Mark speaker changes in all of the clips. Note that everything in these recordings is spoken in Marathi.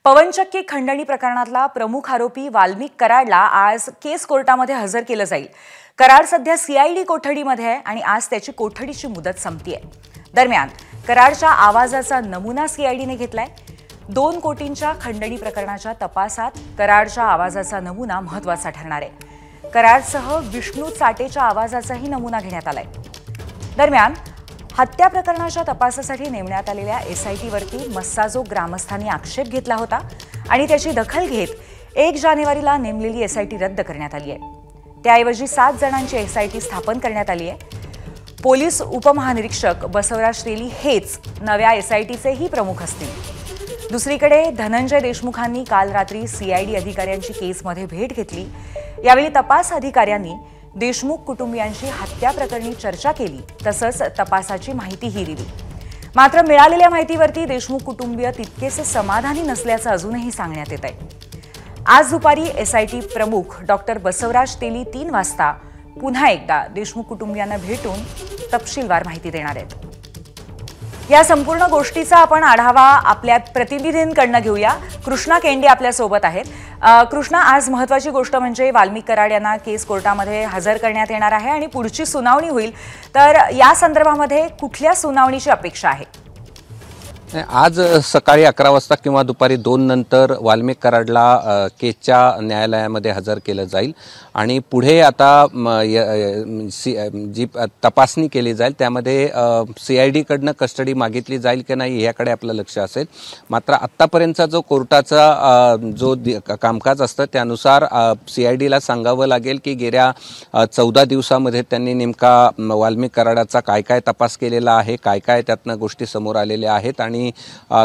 Speaker 1: पवनचक्की खंडणी प्रकरणातला प्रमुख आरोपी वाल्मिक कराडला आज केस कोर्टामध्ये हजर केलं जाईल। कराड सध्या सीआयडी कोठडीमध्ये आहे आणि आज त्याची कोठडीची मुदत संपतीये। दरम्यान कराडच्या आवाजाचा नमुना सीआयडीने घेतलाय। 2 कोटींच्या खंडणी प्रकरणाच्या तपासात कराडच्या आवाजाचा नमुना महत्त्वाचा ठरणार आहे। कराडसह विष्णू चाटेच्या आवाजाचाही नमुना घेण्यात आलाय। दरम्यान हत्या प्रकरणाच्या तपासासाठी नेमण्यात आलेल्या एसआयटीवरती मस्साजोग ग्रामस्थांनी आक्षेप घेतला होता आणि त्याची दखल घेत 1 जानेवारीला नेमलेली एसआयटी रद्द करण्यात आली आहे। त्याऐवजी 7 जणांची एसआयटी स्थापन करण्यात आली आहे। पोलीस उपमहानिरीक्षक बसवराज तेली हेच नव्या एसआयटीचेही प्रमुख असतील। दुसरीकडे धनंजय देशमुखांनी काल रात्री सीआयडी अधिकाऱ्यांची केसमध्ये भेट घेतली। यावेळी तपास अधिकाऱ्यांनी देशमुख कुटुंबियांशी हत्या प्रकरणी चर्चा केली, तसंच तपासाची माहितीही दिली। मात्र मिळालेल्या माहितीवरती देशमुख कुटुंबीय तितकेसे समाधानी नसल्याचं अजूनही सांगण्यात येत आहे। आज दुपारी एसआयटी प्रमुख डॉक्टर बसवराज तेली 3 वाजता पुन्हा एकदा देशमुख कुटुंबियांना भेटून तपशीलवार माहिती देणार आहेत। या संपूर्ण गोष्टीचा आपण आढावा आपल्या प्रतिनिधींकडून घेऊया। कृष्णा केंडे आपल्या सोबत आहेत। कृष्णा, आज महत्त्वाची गोष्ट म्हणजे वाल्मिक कराड यांना केस कोर्टामध्ये हजर करण्यात येणार आहे आणि पुढची सुनावणी होईल, तर या संदर्भामध्ये कुठल्या सुनावणीची अपेक्षा आहे?
Speaker 2: आज सकाळी 11 वाजता किंवा दुपारी 2 नंतर वाल्मिक कराडला केसच्या न्यायालयामध्ये हजर केलं जाईल आणि पुढे आता जी तपासणी केली जाईल त्यामध्ये सीआयडी कडनं कस्टडी मागितली जाईल की नाही याकडे आपलं लक्ष असेल। मात्र आत्तापर्यंतचा जो कोर्टाचा जो कामकाज असतं त्यानुसार सीआयडीला सांगावं लागेल की गेल्या 14 दिवसामध्ये त्यांनी नेमका वाल्मिक कराडाचा काय काय तपास केलेला आहे, काय काय त्यातनं गोष्टी समोर आलेल्या आहेत आणि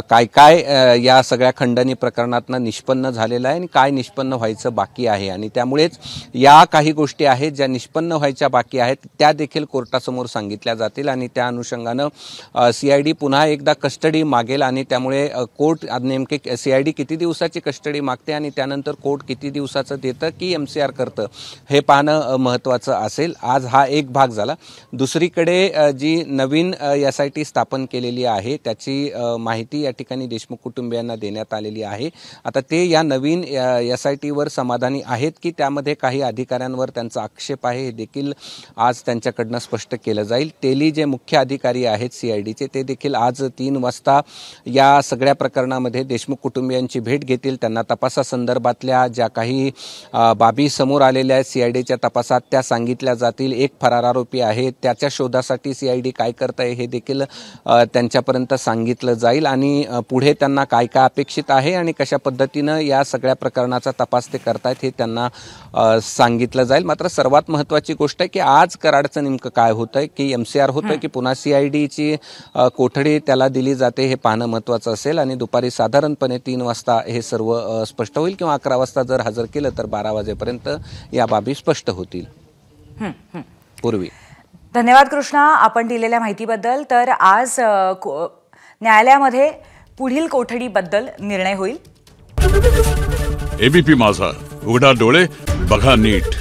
Speaker 2: काय काय या सगळ्या खंडणी प्रकरणातनं निष्पन्न झालेलं आहे आणि काय निष्पन्न व्हायचं बाकी आहे। आणि त्यामुळेच या काही गोष्टी आहेत ज्या निष्पन्न व्हायच्या बाकी आहेत त्या देखील कोर्टासमोर सांगितल्या जातील आणि त्या अनुषंगानं सीआयडी पुन्हा एकदा कस्टडी मागेल आणि त्यामुळे कोर्ट नेमके सीआयडी किती दिवसाची कस्टडी मागते आणि त्यानंतर कोर्ट किती दिवसाचं देतं की एमसीआर करतं हे पाहणं महत्त्वाचं असेल। आज हा एक भाग झाला। दुसरीकडे जी नवीन एसआयटी स्थापन केलेली आहे त्याची माहिती या ठिकाणी देशमुख कुटुंबियांना देण्यात आलेली आहे। आता ते या नवीन एसआयटीवर समाधानी आहेत की त्यामध्ये काही अधिकाऱ्यांवर त्यांचा आक्षेप आहे हे देखील आज त्यांच्याकडनं स्पष्ट केलं जाईल। तेली जे मुख्य अधिकारी आहेत सीआयडीचे ते देखील आज 3 वाजता या सगळ्या प्रकरणामध्ये देशमुख कुटुंबियांची भेट घेतील। त्यांना तपासासंदर्भातल्या ज्या काही बाबी समोर आलेल्या आहेत सीआयडीच्या तपासात त्या सांगितल्या जातील। एक फरार आरोपी आहे त्याच्या शोधासाठी सीआयडी काय करत आहे हे देखील त्यांच्यापर्यंत सांगितलं जाईल आणि पुढे त्यांना काय काय अपेक्षित आहे आणि कशा पद्धतीनं या सगळ्या प्रकरणाचा तपास ते करतायत हे त्यांना सांगितलं जाईल। मात्र सर्वात महत्त्वाची गोष्ट आहे की आज कराडचं नेमकं काय होतंय की एमसीआर होतंय की पुन्हा सीआयडीची कोठडी त्याला दिली जाते हे पाहणं महत्त्वाचं असेल आणि दुपारी साधारणपणे 3 वाजता हे सर्व स्पष्ट होईल किंवा 11 वाजता जर हजर केलं तर 12 वाजेपर्यंत या बाबी स्पष्ट होतील। पूर्वी
Speaker 1: धन्यवाद कृष्णा आपण दिलेल्या माहितीबद्दल। तर आज न्यायालयामध्ये पुढील कोठडीबद्दल निर्णय होईल।
Speaker 3: एबीपी माझा, उघडा डोळे बघा नीट।